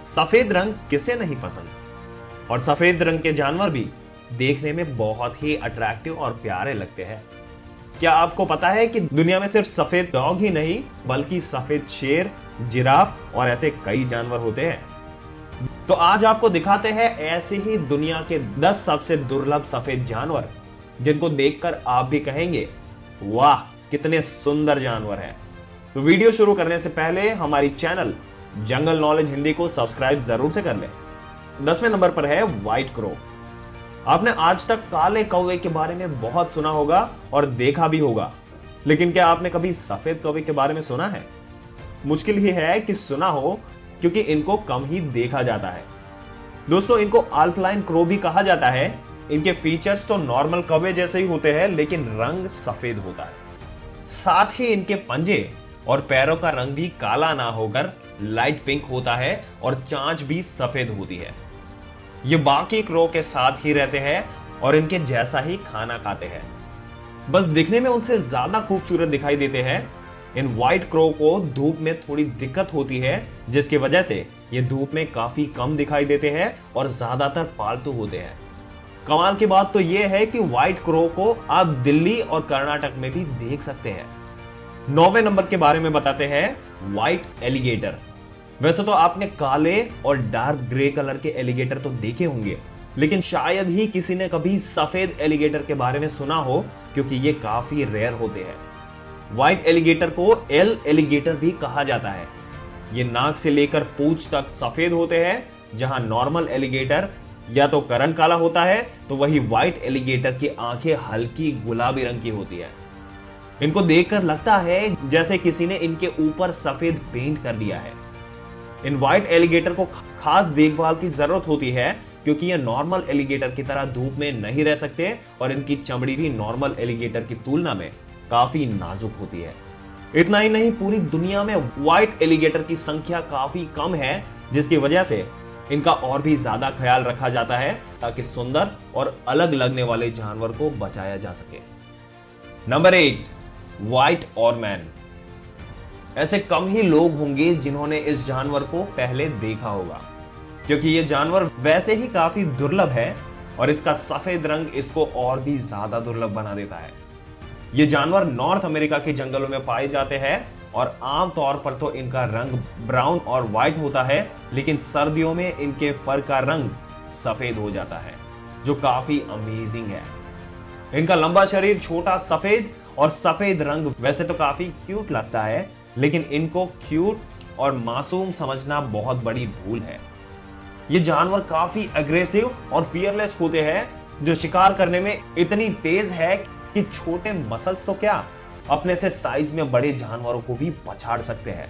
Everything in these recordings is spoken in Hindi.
सफेद रंग किसे नहीं पसंद। और सफेद रंग के जानवर भी देखने में बहुत ही अट्रैक्टिव और प्यारे लगते हैं। क्या आपको पता है कि दुनिया में सिर्फ सफेद डॉग ही नहीं बल्कि सफेद शेर, जिराफ और ऐसे कई जानवर होते हैं। तो आज आपको दिखाते हैं ऐसे ही दुनिया के 10 सबसे दुर्लभ सफेद जानवर जिनको देखकर आप भी कहेंगे वाह कितने सुंदर जानवर हैं। तो वीडियो शुरू करने से पहले हमारी चैनल जंगल नॉलेज हिंदी को सब्सक्राइब जरूर से कर लें। 10वें नंबर पर है व्हाइट क्रो। आपने आज तक काले कौवे के बारे में बहुत सुना होगा और देखा भी होगा, लेकिन क्या आपने कभी सफेद कौवे के बारे में सुना है? मुश्किल ही है कि सुना हो, क्योंकि इनको कम ही देखा जाता है। दोस्तों, इनको अल्पाइन क्रो भी कहा जाता है। इनके फीचर्स तो नॉर्मल कौवे जैसे ही होते हैं, लेकिन रंग सफेद होता है। साथ ही इनके पंजे और पैरों का रंग भी काला ना होकर लाइट पिंक होता है और चांच भी सफेद होती है। ये बाकी क्रो के साथ ही रहते हैं और इनके जैसा ही खाना खाते हैं, बस दिखने में उनसे ज्यादा खूबसूरत दिखाई देते हैं। इन व्हाइट क्रो को धूप में थोड़ी दिक्कत होती है, जिसकी वजह से ये धूप में काफी कम दिखाई देते हैं और ज्यादातर पालतू होते हैं। कमाल की बात तो यह है कि व्हाइट क्रो को आप दिल्ली और कर्नाटक में भी देख सकते हैं। 9वें नंबर के बारे में बताते हैं, व्हाइट एलिगेटर। वैसे तो आपने काले और डार्क ग्रे कलर के एलिगेटर तो देखे होंगे, लेकिन शायद ही किसी ने कभी सफेद एलिगेटर के बारे में सुना हो, क्योंकि ये काफी रेयर होते हैं। व्हाइट एलिगेटर को एल एलिगेटर भी कहा जाता है। ये नाक से लेकर पूंछ तक सफेद होते हैं। जहां नॉर्मल एलिगेटर या तो करन काला होता है, तो वही व्हाइट एलिगेटर की आंखें हल्की गुलाबी रंग की होती है। इनको देखकर लगता है जैसे किसी ने इनके ऊपर सफेद पेंट कर दिया है। इन व्हाइट एलिगेटर को खास देखभाल की जरूरत होती है, क्योंकि ये नॉर्मल एलिगेटर की तरह धूप में नहीं रह सकते और इनकी चमड़ी भी नॉर्मल एलिगेटर की तुलना में काफी नाजुक होती है। इतना ही नहीं, पूरी दुनिया में व्हाइट एलिगेटर की संख्या काफी कम है, जिसकी वजह से इनका और भी ज्यादा ख्याल रखा जाता है ताकि सुंदर और अलग लगने वाले जानवर को बचाया जा सके। नंबर 8, व्हाइट ऑरमैन। ऐसे कम ही लोग होंगे जिन्होंने इस जानवर को पहले देखा होगा, क्योंकि यह जानवर वैसे ही काफी दुर्लभ है और इसका सफेद रंग इसको और भी ज्यादा दुर्लभ बना देता है। ये जानवर नॉर्थ अमेरिका के जंगलों में पाए जाते हैं और आमतौर पर तो इनका रंग ब्राउन और व्हाइट होता है, लेकिन सर्दियों में इनके फर का रंग सफेद हो जाता है, जो काफी अमेजिंग है। इनका लंबा शरीर, छोटा सफेद और सफेद रंग वैसे तो काफी क्यूट लगता है, लेकिन इनको क्यूट और मासूम समझना बहुत बड़ी भूल है। ये जानवर काफी अग्रेसिव और फियरलेस होते हैं, जो शिकार करने में इतनी तेज है कि छोटे मसल्स तो क्या, अपने से साइज में बड़े जानवरों को भी पछाड़ सकते हैं।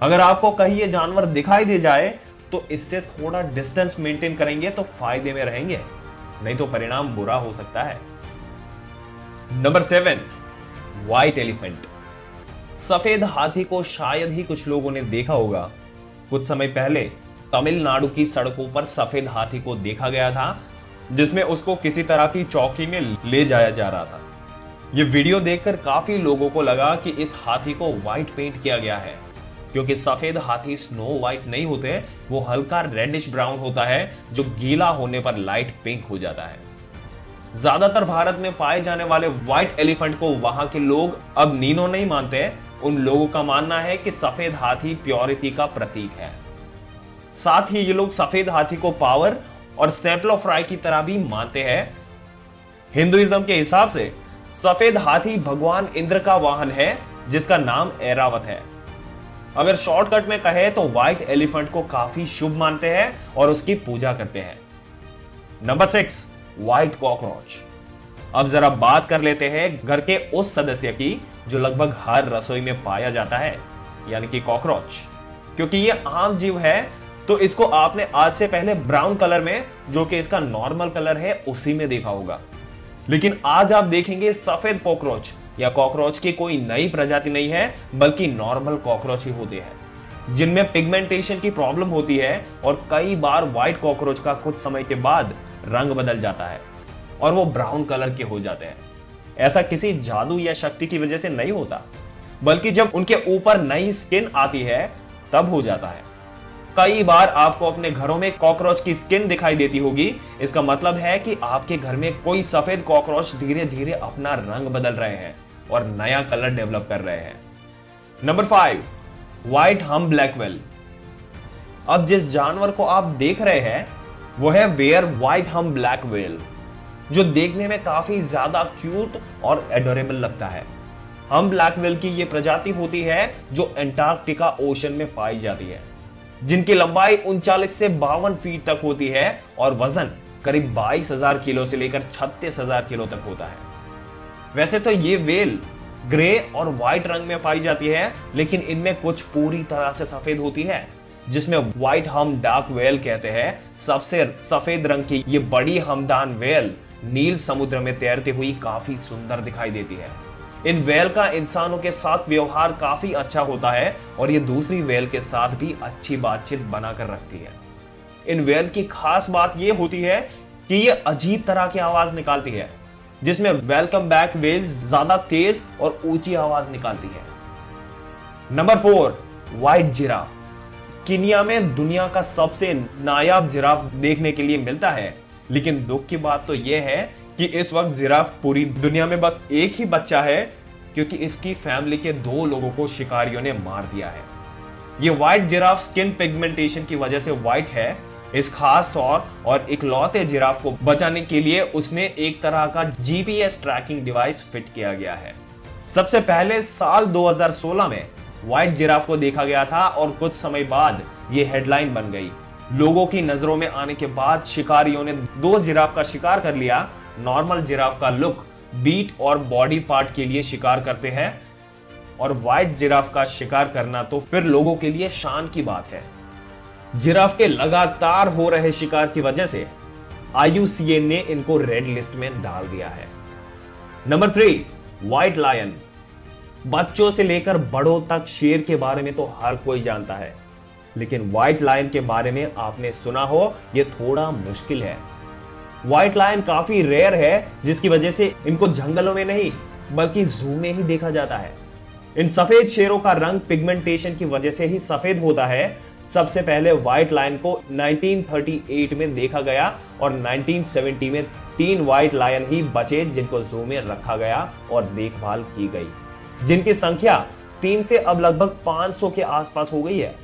अगर आपको कहीं ये जानवर दिखाई दे जाए तो इससे थोड़ा डिस्टेंस मेंटेन करेंगे तो फायदे में रहेंगे, नहीं तो परिणाम बुरा हो सकता है। Number 7, white elephant. सफेद हाथी को शायद ही कुछ लोगों ने देखा होगा। कुछ समय पहले तमिलनाडु की सड़कों पर सफेद हाथी को देखा गया था, जिसमें उसको किसी तरह की चौकी में ले जाया जा रहा था। यह वीडियो देखकर काफी लोगों को लगा कि इस हाथी को व्हाइट पेंट किया गया है, क्योंकि सफेद हाथी स्नो व्हाइट नहीं होते, वो हल्का रेडिश ब्राउन होता है, जो गीला होने पर लाइट पिंक हो जाता है। ज्यादातर भारत में पाए जाने वाले व्हाइट एलिफेंट को वहां के लोग अब नीनो नहीं मानते। उन लोगों का मानना है कि सफेद हाथी प्योरिटी का प्रतीक है। साथ ही ये लोग सफेद हाथी को पावर और सेप्लोफ्राई की तरह भी मानते हैं। हिंदुइज्म के हिसाब से सफेद हाथी भगवान इंद्र का वाहन है, जिसका नाम ऐरावत है। अगर शॉर्टकट में कहे तो व्हाइट एलिफेंट को काफी शुभ मानते हैं और उसकी पूजा करते हैं। Number 6, white cockroach. अब जरा बात कर लेते हैं घर के उस सदस्य की जो लगभग हर रसोई में पाया जाता है, यानी कि कॉकरोच। क्योंकि ये आम जीव है, तो इसको आपने आज से पहले ब्राउन कलर में, जो कि इसका नॉर्मल कलर है, उसी में देखा होगा। लेकिन आज आप देखेंगे सफेद कॉकरोच या कॉकरोच की कोई नई प्रजाति नहीं है, बल्कि नॉर्मल कॉकरोच ही होते हैं, जिनमें पिगमेंटेशन की प्रॉब्लम होती है और कई बार व्हाइट कॉकरोच का कुछ समय के बाद रंग बदल जाता है और वो ब्राउन कलर के हो जाते हैं। ऐसा किसी जादू या शक्ति की वजह से नहीं होता, बल्कि जब उनके ऊपर नई स्किन आती है तब हो जाता है। कई बार आपको अपने घरों में कॉकरोच की स्किन दिखाई देती होगी। इसका मतलब है कि आपके घर में कोई सफेद कॉकरोच धीरे धीरे अपना रंग बदल रहे हैं और नया कलर डेवलप कर रहे हैं। नंबर 5, व्हाइट हम ब्लैक व्हेल। अब जिस जानवर को आप देख रहे हैं वो है वेयर व्हाइट हम ब्लैक व्हेल, जो देखने में काफी ज्यादा क्यूट और एडोरेबल लगता है। हम ब्लैक व्हेल की ये प्रजाति होती है जो एंटार्कटिका ओशन में पाई जाती है, जिनकी लंबाई 39 से 52 फीट तक होती है और वजन करीब 22,000 किलो से लेकर 36,000 किलो तक होता है। वैसे तो ये व्हेल ग्रे और व्हाइट रंग में पाई जाती है, लेकिन इनमें कुछ पूरी तरह से सफेद होती है, जिसमें व्हाइट हम डार्क व्हेल कहते हैं। सबसे सफेद रंग की ये बड़ी हमदान व्हेल नील समुद्र में तैरती हुई काफी सुंदर दिखाई देती है। इन व्हेल का इंसानों के साथ व्यवहार काफी अच्छा होता है और ये दूसरी व्हेल के साथ भी अच्छी बातचीत बनाकर रखती है। इन व्हेल की खास बात ये होती है कि ये अजीब तरह की आवाज निकालती है, जिसमें वेलकम बैक व्हेल्स ज्यादा तेज और ऊंची आवाज निकालती है। Number 4, white giraffe. केन्या में दुनिया का सबसे नायाब जिराफ देखने के लिए मिलता है, लेकिन दुख की बात तो यह है कि इस वक्त जिराफ पूरी दुनिया में बस एक ही बच्चा है, क्योंकि इसकी फैमिली के 2 लोगों को शिकारियों ने मार दिया है। ये व्हाइट जिराफ स्किन पिगमेंटेशन की वजह से व्हाइट है। इस खास तौर और इकलौते जिराफ को बचाने के लिए उसने एक तरह का जीपीएस ट्रैकिंग डिवाइस फिट किया गया है। सबसे पहले साल 2016 में व्हाइट जिराफ को देखा गया था और कुछ समय बाद ये हेडलाइन बन गई। लोगों की नजरों में आने के बाद शिकारियों ने 2 जिराफ का शिकार कर लिया। नॉर्मल जिराफ का लुक, बीट और बॉडी पार्ट के लिए शिकार करते हैं, और व्हाइट जिराफ का शिकार करना तो फिर लोगों के लिए शान की बात है। जिराफ के लगातार हो रहे शिकार की वजह से IUCN ने इनको रेड लिस्ट में डाल दिया है। Number 3, white lion. बच्चों से लेकर बड़ों तक शेर के बारे में तो हर कोई जानता है, लेकिन व्हाइट लायन के बारे में आपने सुना हो यह थोड़ा मुश्किल है। व्हाइट लायन काफी रेयर है, जिसकी वजह से इनको जंगलों में नहीं बल्कि जू में ही देखा जाता है। इन सफेद शेरों का रंग पिगमेंटेशन की वजह से ही सफेद होता है। सबसे पहले व्हाइट लायन को 1938 में देखा गया और 1970 में 3 व्हाइट लायन ही बचे, जिनको जू में रखा गया और देखभाल की गई, जिनकी संख्या 3 से अब लगभग 500 के आसपास हो गई है।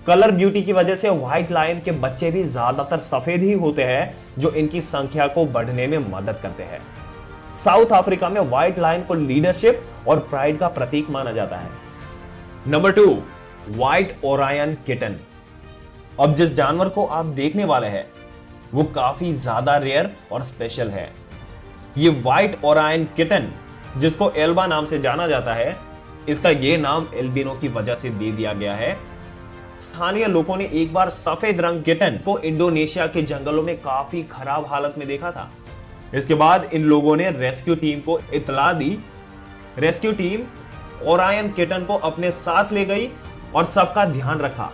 कलर ब्यूटी की वजह से व्हाइट लायन के बच्चे भी ज्यादातर सफेद ही होते हैं, जो इनकी संख्या को बढ़ने में मदद करते हैं। साउथ अफ्रीका में व्हाइट लायन को लीडरशिप और प्राइड का प्रतीक माना जाता है। Number 2, white Orion kitten. अब जिस जानवर को आप देखने वाले हैं वो काफी ज्यादा रेयर और स्पेशल है। ये व्हाइट ओरायन किटन, जिसको एल्बा नाम से जाना जाता है, इसका ये नाम एल्बिनो की वजह से दे दिया गया है। स्थानीय लोगों ने एक बार सफेद रंग किटन को इंडोनेशिया के जंगलों में काफी खराब हालत में देखा था। इसके बाद इन लोगों ने रेस्क्यू टीम को इत्तला दी। रेस्क्यू टीम ओरायन किटन को अपने साथ ले गई और सबका ध्यान रखा।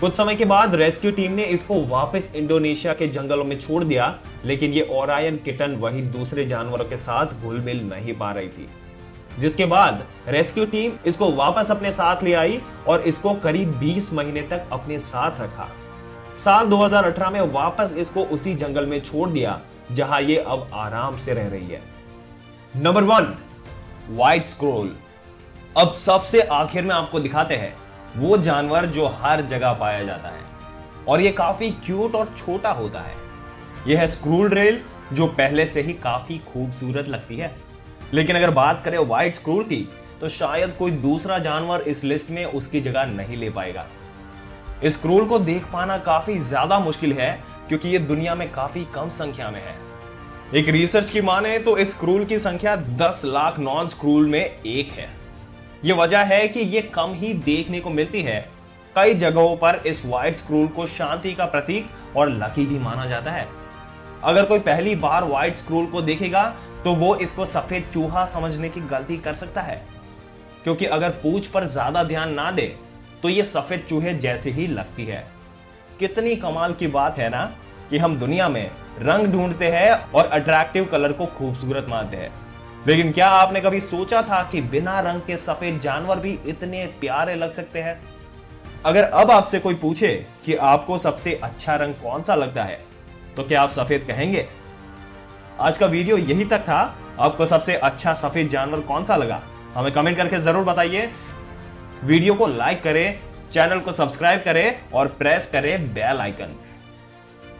कुछ समय के बाद रेस्क्यू टीम ने इसको वापस इंडोनेशिया के जंगलों में छोड़ दिया, लेकिन ये ओरायन किटन वही दूसरे जानवरों के साथ घुल मिल नहीं पा रही थी, जिसके बाद रेस्क्यू टीम इसको वापस अपने साथ ले आई और इसको करीब 20 महीने तक अपने साथ रखा। साल 2018 में वापस इसको उसी जंगल में छोड़ दिया जहां ये अब आराम से रह रही है। Number 1, white scroll. अब सबसे आखिर में आपको दिखाते हैं वो जानवर जो हर जगह पाया जाता है और ये काफी क्यूट और छोटा होता है। यह है स्क्रूल रेल, जो पहले से ही काफी खूबसूरत लगती है। लेकिन अगर बात करें व्हाइट स्क्रूल की तो शायद कोई दूसरा जानवर इस लिस्ट में उसकी जगह नहीं ले पाएगा। इस स्क्रूल को देख पाना काफी ज्यादा मुश्किल है, क्योंकि ये दुनिया में काफी कम संख्या में है। एक रिसर्च की माने तो इस स्क्रूल की संख्या 10 लाख नॉन स्क्रूल में एक है। यह वजह है कि ये कम ही देखने को मिलती है। कई जगहों पर इस व्हाइट स्क्रूल को शांति का प्रतीक और लकी भी माना जाता है। अगर कोई पहली बार व्हाइट स्क्रूल को देखेगा तो वो इसको सफेद चूहा समझने की गलती कर सकता है, क्योंकि अगर पूंछ पर ज्यादा ध्यान ना दे तो ये सफेद चूहे जैसे ही लगती है। कितनी कमाल की बात है ना कि हम दुनिया में रंग ढूंढते हैं और अट्रैक्टिव कलर को खूबसूरत मानते हैं, लेकिन क्या आपने कभी सोचा था कि बिना रंग के सफेद जानवर भी इतने प्यारे लग सकते हैं? अगर अब आपसे कोई पूछे कि आपको सबसे अच्छा रंग कौन सा लगता है, तो क्या आप सफेद कहेंगे? आज का वीडियो यही तक था। आपको सबसे अच्छा सफेद जानवर कौन सा लगा, हमें कमेंट करके जरूर बताइए। वीडियो को लाइक करें, चैनल को सब्सक्राइब करें और प्रेस करें बेल आइकन।